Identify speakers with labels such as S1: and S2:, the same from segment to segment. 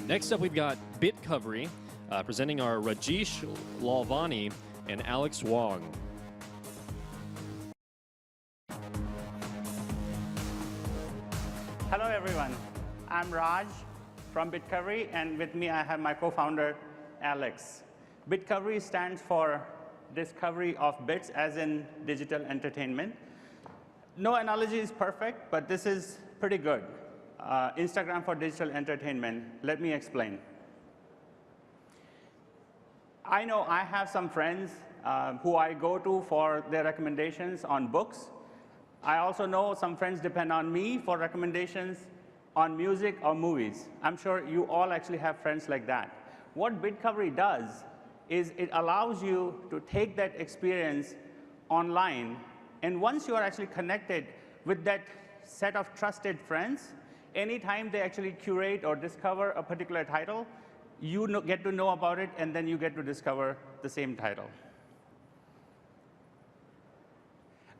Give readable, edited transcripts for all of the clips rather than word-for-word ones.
S1: Next up, we've got Bitcovery presenting our Rajesh Lalvani and Alex Wong.
S2: Hello, everyone. I'm Raj from Bitcovery, and with me I have my co-founder, Alex. Bitcovery stands for Discovery of Bits, as in digital entertainment. No analogy is perfect, but this is pretty good. Instagram for digital entertainment. Let me explain. I know I have some friends who I go to for their recommendations on books. I also know some friends depend on me for recommendations on music or movies. I'm sure you all actually have friends like that. What Bitcovery does is it allows you to take that experience online, and once you are actually connected with that set of trusted friends, anytime they actually curate or discover a particular title, you get to know about it, and then you get to discover the same title.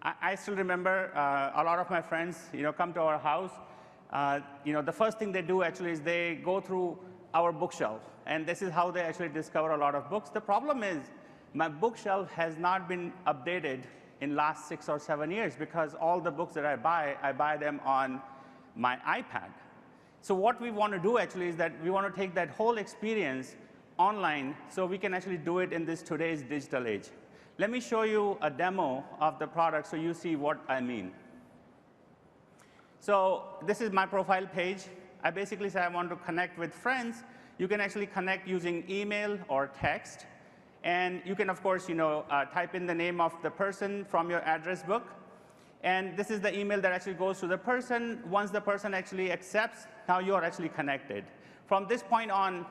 S2: I still remember a lot of my friends come to our house. The first thing they do actually is they go through our bookshelf, and this is how they actually discover a lot of books. The problem is my bookshelf has not been updated in last 6 or 7 years, because all the books that I buy them on my iPad. So what we want to do actually is that we want to take that whole experience online so we can actually do it in this today's digital age. Let me show you a demo of the product so you see what I mean. So this is my profile page. I basically say I want to connect with friends. You can actually connect using email or text. And you can, of course, type in the name of the person from your address book. And this is the email that actually goes to the person. Once the person actually accepts, now you are actually connected. From this point on,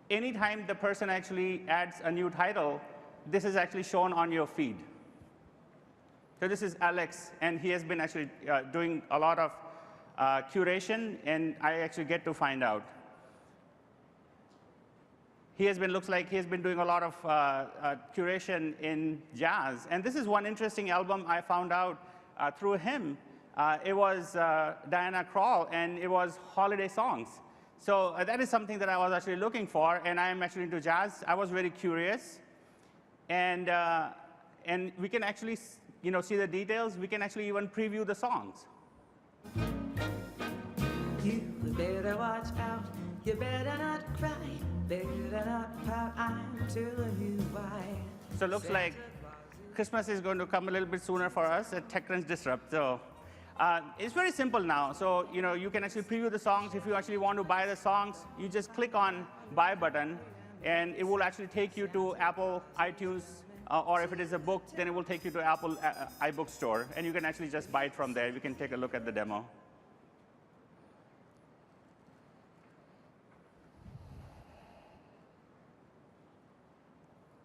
S2: anytime the person actually adds a new title, this is actually shown on your feed. So this is Alex, and he has been actually doing a lot of curation, and I actually get to find out. Looks like he has been doing a lot of curation in jazz. And this is one interesting album I found out through him. It was Diana Krall, and it was holiday songs. So that is something that I was actually looking for, and I am actually into jazz. I was very curious. And we can actually see the details. We can actually even preview the songs.
S3: You better watch out. You better not cry. Better not pout. I'm telling you why.
S2: So it looks like Christmas is going to come a little bit sooner for us at TechCrunch Disrupt. So it's very simple now. So you can actually preview the songs. If you actually want to buy the songs, you just click on Buy button, and it will actually take you to Apple iTunes, or if it is a book, then it will take you to Apple iBook Store, and you can actually just buy it from there. We can take a look at the demo.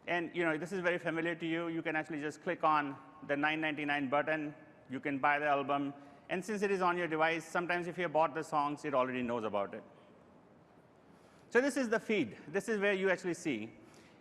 S2: And this is very familiar to you. You can actually just click on the $9.99 button. You can buy the album. And since it is on your device, sometimes if you have bought the songs, it already knows about it. So this is the feed. This is where you actually see.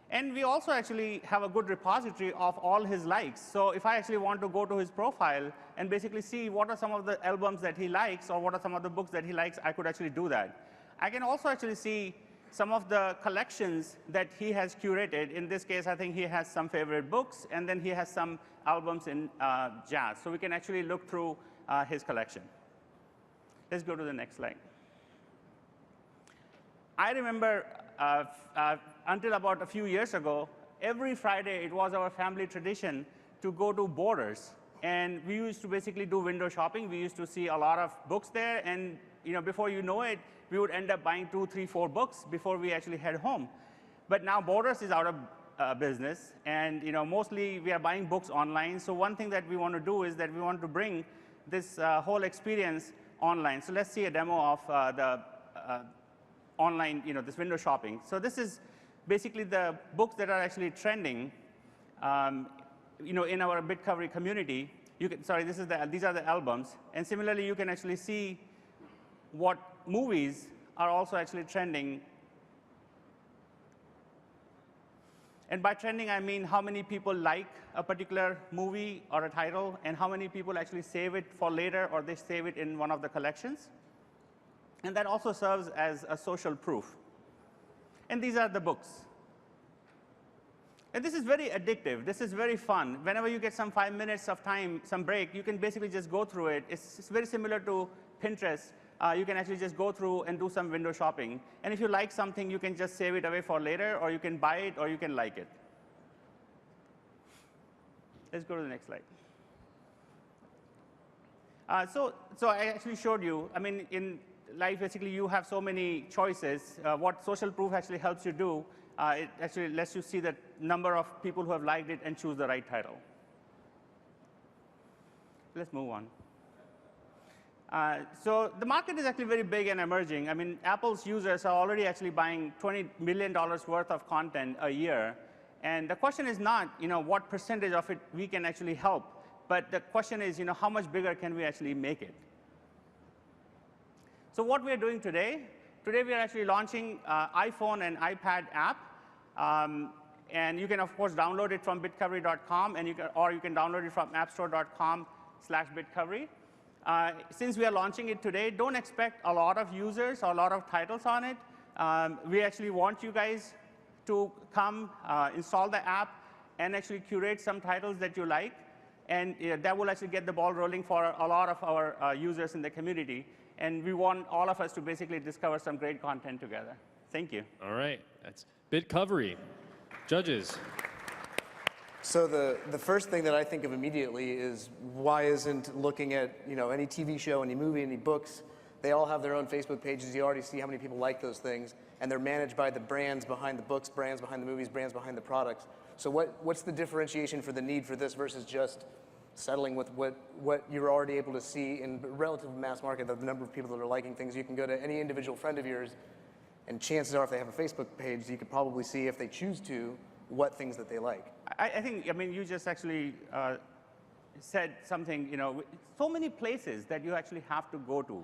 S2: And we also actually have a good repository of all his likes. So if I actually want to go to his profile and basically see what are some of the albums that he likes, or what are some of the books that he likes, I could actually do that. I can also actually see some of the collections that he has curated. In this case, I think he has some favorite books, and then he has some albums in jazz. So we can actually look through his collection. Let's go to the next slide. I remember until about a few years ago, every Friday it was our family tradition to go to Borders. And we used to basically do window shopping. We used to see a lot of books there. And before you know it, we would end up buying 2, 3, 4 books before we actually head home. But now Borders is out of business. And mostly we are buying books online. So one thing that we want to do is that we want to bring this whole experience online. So let's see a demo of the online, this window shopping. So this is basically the books that are actually trending, in our Bitcovery community. These are the albums. And similarly, you can actually see what movies are also actually trending. And by trending, I mean how many people like a particular movie or a title, and how many people actually save it for later, or they save it in one of the collections. And that also serves as a social proof. And these are the books. And this is very addictive. This is very fun. Whenever you get some 5 minutes of time, some break, you can basically just go through it. It's very similar to Pinterest. You can actually just go through and do some window shopping. And if you like something, you can just save it away for later, or you can buy it, or you can like it. Let's go to the next slide. So I actually showed you, I mean, in life, basically, you have so many choices. What social proof actually helps you do, it actually lets you see the number of people who have liked it and choose the right title. Let's move on. So the market is actually very big and emerging. I mean, Apple's users are already actually buying $20 million worth of content a year. And the question is not, what percentage of it we can actually help, but the question is, how much bigger can we actually make it? So what we are doing today we are actually launching iPhone and iPad app. And you can, of course, download it from bitcovery.com, or you can download it from appstore.com/bitcovery. Since we are launching it today, don't expect a lot of users or a lot of titles on it. We actually want you guys to come, install the app, and actually curate some titles that you like. And that will actually get the ball rolling for a lot of our users in the community. And we want all of us to basically discover some great content together. Thank you.
S1: All right. That's Bitcovery. Judges.
S4: So the first thing that I think of immediately is, why isn't looking at any TV show, any movie, any books? They all have their own Facebook pages. You already see how many people like those things, and they're managed by the brands behind the books, brands behind the movies, brands behind the products. So what's the differentiation for the need for this versus just settling with what you're already able to see in relative mass market, the number of people that are liking things? You can go to any individual friend of yours, and chances are, if they have a Facebook page, you could probably see, if they choose to, what things that they like.
S2: I think, you just actually said something, so many places that you actually have to go to.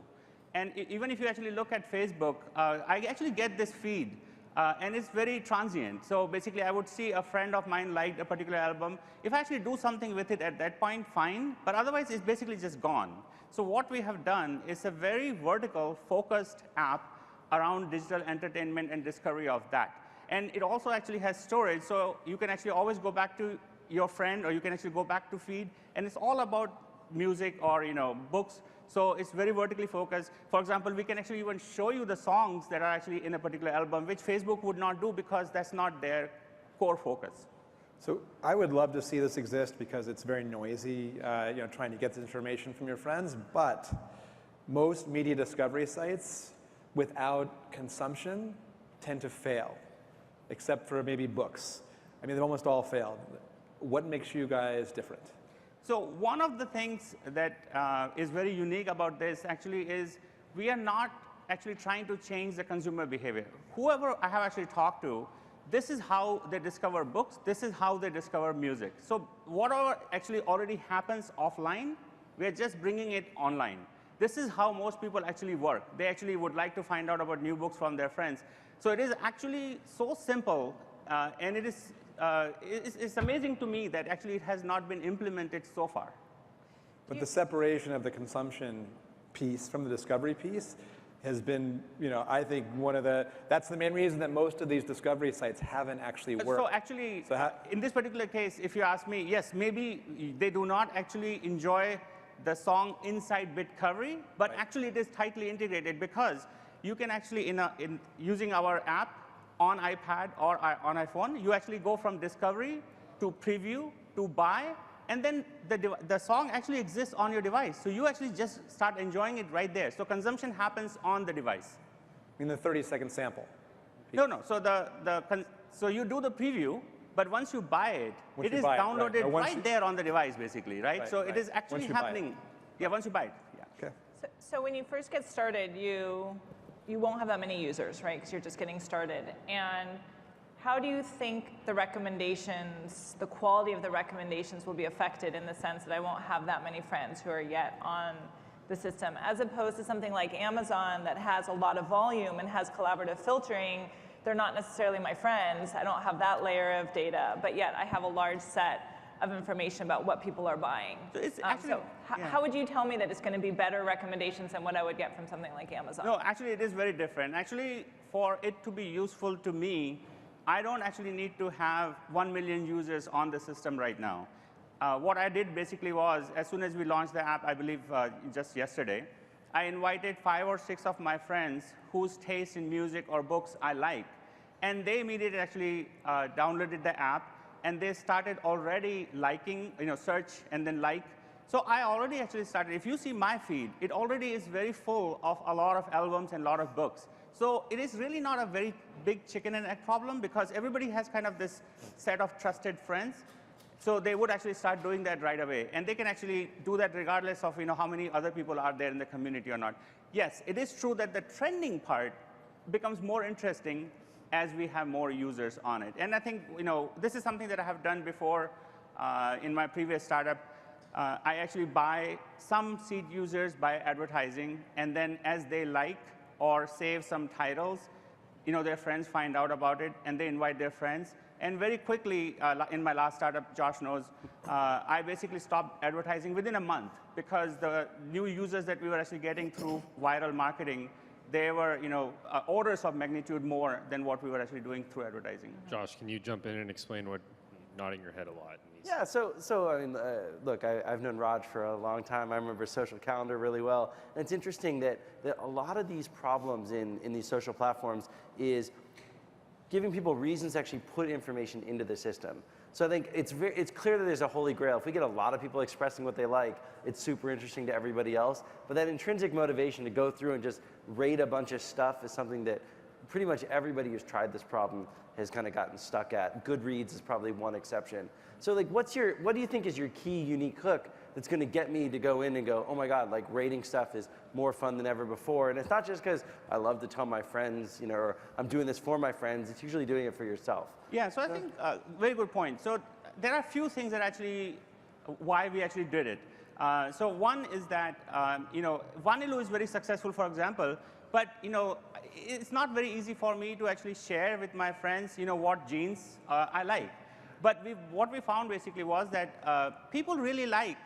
S2: And even if you actually look at Facebook, I actually get this feed, and it's very transient. So basically, I would see a friend of mine liked a particular album. If I actually do something with it at that point, fine. But otherwise, it's basically just gone. So what we have done is a very vertical, focused app around digital entertainment and discovery of that. And it also actually has storage, so you can actually always go back to your friend, or you can actually go back to feed. And it's all about music or books. So it's very vertically focused. For example, we can actually even show you the songs that are actually in a particular album, which Facebook would not do because that's not their core focus.
S5: So I would love to see this exist because it's very noisy, trying to get this information from your friends. But most media discovery sites without consumption tend to fail, except for maybe books. I mean, they've almost all failed. What makes you guys different?
S2: So one of the things that is very unique about this actually is we are not actually trying to change the consumer behavior. Whoever I have actually talked to, this is how they discover books. This is how they discover music. So whatever actually already happens offline, we are just bringing it online. This is how most people actually work. They actually would like to find out about new books from their friends. So it is actually so simple, and it is it's amazing to me that actually it has not been implemented so far.
S5: But the separation of the consumption piece from the discovery piece has been, I think that's the main reason that most of these discovery sites haven't actually worked.
S2: So actually, in this particular case, if you ask me, yes, maybe they do not actually enjoy the song inside Bitcovery, but actually it is tightly integrated, because you can actually, in using our app on iPad or on iPhone, you actually go from discovery to preview to buy, and then the song actually exists on your device. So you actually just start enjoying it right there. So consumption happens on the device.
S5: In the 30-second sample?
S2: No. So so you do the preview, but once you buy it, it is downloaded right there on the device, basically, right? So it is actually happening. Yeah, once you buy it. Yeah.
S5: Okay.
S6: So when you first get started, you won't have that many users, right? Because you're just getting started. And how do you think the recommendations, the quality of the recommendations will be affected, in the sense that I won't have that many friends who are yet on the system, as opposed to something like Amazon that has a lot of volume and has collaborative filtering? They're not necessarily my friends. I don't have that layer of data, but yet I have a large set of information about what people are buying.
S2: So it's actually,
S6: how would you tell me that it's going to be better recommendations than what I would get from something like Amazon?
S2: No, actually, it is very different. Actually, for it to be useful to me, I don't actually need to have 1 million users on the system right now. What I did basically was, as soon as we launched the app, I believe just yesterday, I invited 5 or 6 of my friends whose taste in music or books I like. And they immediately actually downloaded the app, and they started already liking, search and then like. So I already actually started. If you see my feed, it already is very full of a lot of albums and a lot of books. So it is really not a very big chicken and egg problem, because everybody has kind of this set of trusted friends. So they would actually start doing that right away. And they can actually do that regardless of how many other people are there in the community or not. Yes, it is true that the trending part becomes more interesting as we have more users on it. And I think this is something that I have done before in my previous startup. I actually buy some seed users by advertising, and then as they like or save some titles, their friends find out about it, and they invite their friends. And very quickly, in my last startup, Josh knows, I basically stopped advertising within a month, because the new users that we were actually getting through viral marketing, they were orders of magnitude more than what we were actually doing through advertising.
S1: Josh, can you jump in and explain what nodding your head a lot means?
S7: Yeah, so I mean, look, I've known Raj for a long time. I remember Social Calendar really well. And it's interesting that a lot of these problems in these social platforms is giving people reasons to actually put information into the system. So I think it's clear that there's a holy grail. If we get a lot of people expressing what they like, it's super interesting to everybody else. But that intrinsic motivation to go through and just rate a bunch of stuff is something that pretty much everybody who's tried this problem has kind of gotten stuck at. Goodreads is probably one exception. So like, what do you think is your key unique hook that's going to get me to go in and go, oh my God, like rating stuff is more fun than ever before? And it's not just because I love to tell my friends, or I'm doing this for my friends. It's usually doing it for yourself.
S2: Yeah, so I think very good point. So there are a few things that actually, why we actually did it. So one is that, Vanilu is very successful, for example, but, it's not very easy for me to actually share with my friends, what genes I like. But what we found basically was that people really like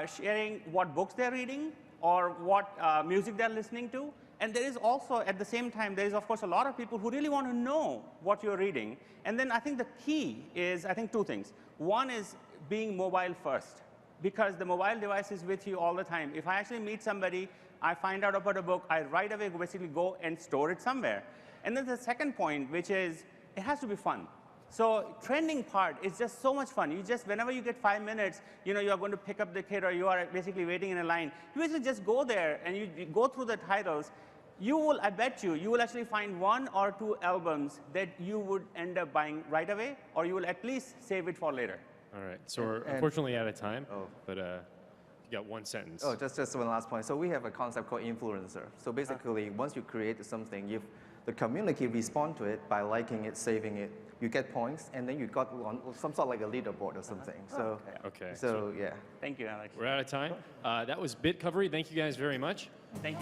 S2: sharing what books they're reading or what music they're listening to. And there is also, at the same time, there is, of course, a lot of people who really want to know what you're reading. And then I think the key is, I think, 2 things. One is being mobile first, because the mobile device is with you all the time. If I actually meet somebody, I find out about a book, I right away basically go and store it somewhere. And then the second point, which is, it has to be fun. So trending part is just so much fun. You just, whenever you get 5 minutes, you are going to pick up the kid, or you are basically waiting in a line, you basically just go there and you go through the titles. You will, I bet you will actually find 1 or 2 albums that you would end up buying right away, or you will at least save it for later.
S1: All right, so we're unfortunately out of time, but you got 1 sentence.
S8: Oh, just one last point. So we have a concept called influencer. So basically, once you create something, if the community respond to it by liking it, saving it, you get points, and then you got some sort of like a leaderboard or something. So,
S1: Okay.
S8: So yeah.
S2: Thank you, Alex.
S1: We're out of time. That was Bitcovery. Thank you guys very much.
S2: Thank you.